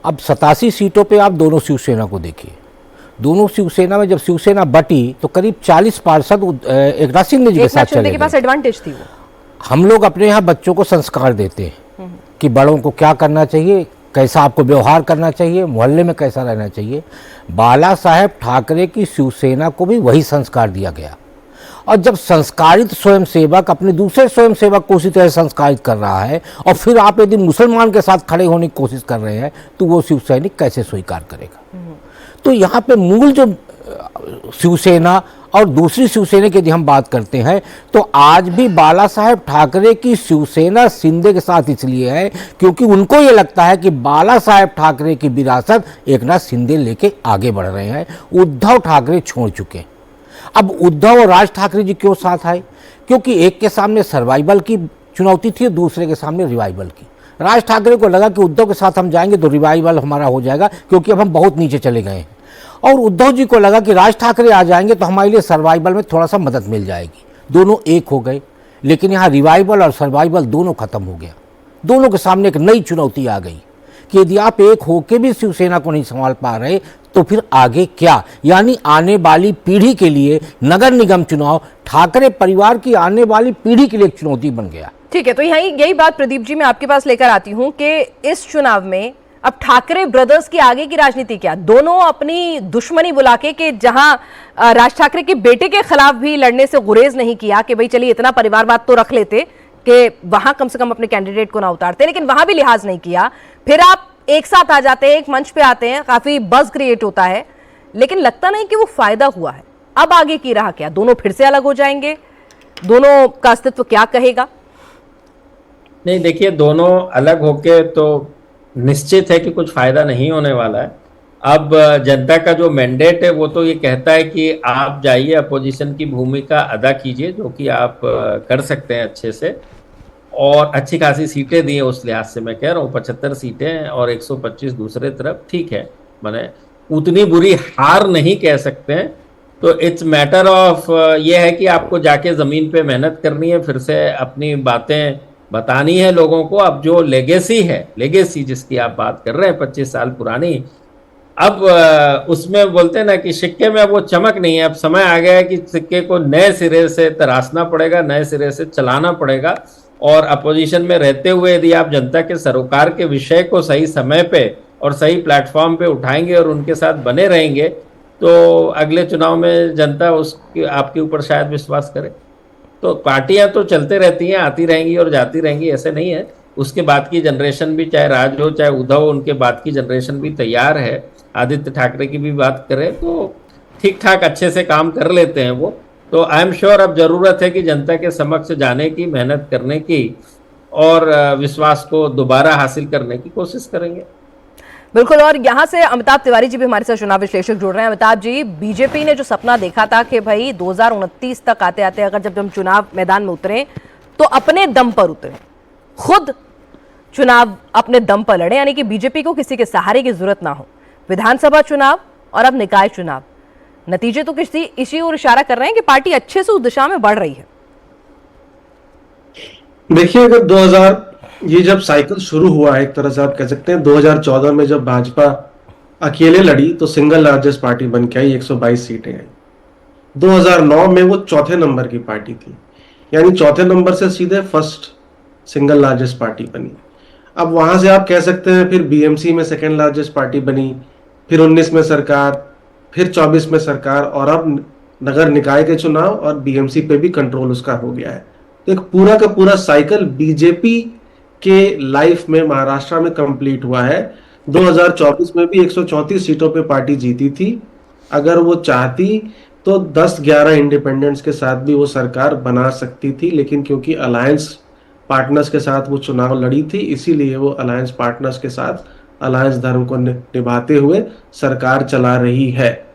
अब 87 सीटों पे आप दोनों शिवसेना को देखिए, दोनों शिवसेना में जब शिवसेना बटी तो करीब 40 पार्षद एकनाथ शिंदे जी के साथ चले के पास गए। एडवांटेज थी वो। हम लोग अपने यहाँ बच्चों को संस्कार देते हैं कि बड़ों को क्या करना चाहिए, कैसा आपको व्यवहार करना चाहिए, मोहल्ले में कैसा रहना चाहिए। बाला साहेब ठाकरे की शिवसेना को भी वही संस्कार दिया गया। और जब संस्कारित स्वयंसेवक अपने दूसरे स्वयंसेवक को उसी तरह संस्कारित कर रहा है और फिर आप यदि मुसलमान के साथ खड़े होने की कोशिश कर रहे हैं तो वो शिवसैनिक कैसे स्वीकार करेगा। तो यहाँ पे मूल जो शिवसेना और दूसरी शिवसेना की यदि हम बात करते हैं तो आज भी बाला साहेब ठाकरे की शिवसेना शिंदे के साथ इसलिए है क्योंकि उनको ये लगता है कि बाला साहेब ठाकरे की विरासत एकनाथ शिंदे लेके आगे बढ़ रहे हैं, उद्धव ठाकरे छोड़ चुके हैं। अब उद्धव और राज ठाकरे जी क्यों साथ आए? क्योंकि एक के सामने सर्वाइवल की चुनौती थी, दूसरे के सामने रिवाइवल की। राज ठाकरे को लगा कि उद्धव के साथ हम जाएंगे तो रिवाइवल हमारा हो जाएगा क्योंकि अब हम बहुत नीचे चले गए हैं, और उद्धव जी को लगा कि राज ठाकरे आ जाएंगे तो हमारे लिए सर्वाइवल में थोड़ा सा मदद मिल जाएगी। दोनों एक हो गए, लेकिन यहाँ रिवाइवल और सर्वाइवल दोनों खत्म हो गया। दोनों के सामने एक नई चुनौती आ गई कि यदि आप एक होके भी शिवसेना को नहीं संभाल पा रहे तो फिर आगे क्या। यानी आने वाली पीढ़ी के लिए नगर निगम चुनाव ठाकरे परिवार की आने वाली पीढ़ी के लिए एक चुनौती बन गया। ठीक है, तो यही बात प्रदीप जी मैं आपके पास लेकर आती हूँ कि इस चुनाव में अब ठाकरे ब्रदर्स की आगे की राजनीति क्या। दोनों अपनी दुश्मनी बुला के कि जहां राज ठाकरे के बेटे के खिलाफ भी लड़ने से गुरेज नहीं किया कि भाई चलिए इतना परिवारवाद तो रख लेते कि वहां कम से कम अपने कैंडिडेट को ना उतारते, लेकिन वहां भी लिहाज नहीं किया। फिर आप एक साथ आ जाते हैं, एक मंच पे आते हैं, काफी बज़ क्रिएट होता है, लेकिन लगता नहीं कि वो फायदा हुआ है। अब आगे की राह क्या? दोनों फिर से अलग हो जाएंगे? दोनों का अस्तित्व क्या कहेगा? नहीं, देखिए, दोनों अलग होके तो निश्चित है कि कुछ फायदा नहीं होने वाला है। अब जनता का जो मैंडेट है वो तो ये कहता है कि आप जाइए, अपोजिशन की भूमिका अदा कीजिए, जो कि आप कर सकते हैं अच्छे से, और अच्छी खासी सीटें दी हैं। उस लिहाज से मैं कह रहा हूँ 75 सीटें हैं और 125 दूसरे तरफ, ठीक है, मैंने उतनी बुरी हार नहीं कह सकते हैं। तो इट्स मैटर ऑफ ये है कि आपको जाके ज़मीन पे मेहनत करनी है, फिर से अपनी बातें बतानी है लोगों को। अब जो लेगेसी है, लेगेसी जिसकी आप बात कर रहे हैं 25 साल पुरानी, अब उसमें बोलते हैं ना कि सिक्के में अब वो चमक नहीं है। अब समय आ गया है कि सिक्के को नए सिरे से तराशना पड़ेगा, नए सिरे से चलाना पड़ेगा। और अपोजिशन में रहते हुए यदि आप जनता के सरोकार के विषय को सही समय पे और सही प्लेटफॉर्म पे उठाएंगे और उनके साथ बने रहेंगे तो अगले चुनाव में जनता आपके ऊपर शायद विश्वास करे। तो पार्टियां तो चलते रहती हैं, आती रहेंगी और जाती रहेंगी, ऐसे नहीं है। उसके बाद की जनरेशन भी, चाहे राज हो चाहे उद्धव हो, उनके बाद की जनरेशन भी तैयार है। आदित्य ठाकरे की भी बात करें तो ठीक ठाक अच्छे से काम कर लेते हैं वो। तो आई एम श्योर अब जरूरत है कि जनता के समक्ष जाने की, मेहनत करने की और विश्वास को दोबारा हासिल करने की कोशिश करेंगे। बिल्कुल। और यहाँ से अमिताभ तिवारी जी भी हमारे साथ चुनाव विश्लेषक जुड़ रहे हैं। अमिताभ जी, बीजेपी ने जो सपना देखा था कि भाई 2029 तक आते आते अगर जब हम चुनाव मैदान में उतरे तो अपने दम पर उतरे, खुद चुनाव अपने दम पर लड़े, यानी कि बीजेपी को किसी के सहारे की जरूरत ना हो। विधानसभा चुनाव और अब निकाय चुनाव, नतीजे तो किसी इसी ओर इशारा कर रहे हैं कि पार्टी अच्छे से उस दिशा में बढ़ रही है। देखिए, अगर ये जब साइकिल शुरू हुआ, एक तरह से आप कह सकते हैं 2014 में जब भाजपा अकेले लड़ी तो सिंगल लार्जेस्ट पार्टी बन के आई, 122 सीटें आई। 2009 में वो चौथे नंबर की पार्टी थी, यानी चौथे नंबर से सीधे फर्स्ट सिंगल लार्जेस्ट पार्टी बनी। अब वहां से आप कह सकते हैं फिर बीएमसी में सेकेंड लार्जेस्ट पार्टी बनी, फिर 19 में सरकार, फिर 24 में सरकार, और अब नगर निकाय के चुनाव और बीएमसी पे भी कंट्रोल उसका हो गया है। तो एक पूरा का पूरा साइकिल बीजेपी के लाइफ में महाराष्ट्र में कंप्लीट हुआ है। 2024 में भी 134 सीटों पे पार्टी जीती थी। अगर वो चाहती तो 10-11 इंडिपेंडेंट्स के साथ भी वो सरकार बना सकती थी, लेकिन क्योंकि अलायंस पार्टनर्स के साथ वो चुनाव लड़ी थी, इसीलिए वो अलायंस पार्टनर्स के साथ अलायंस धर्म को निभाते हुए सरकार चला रही है।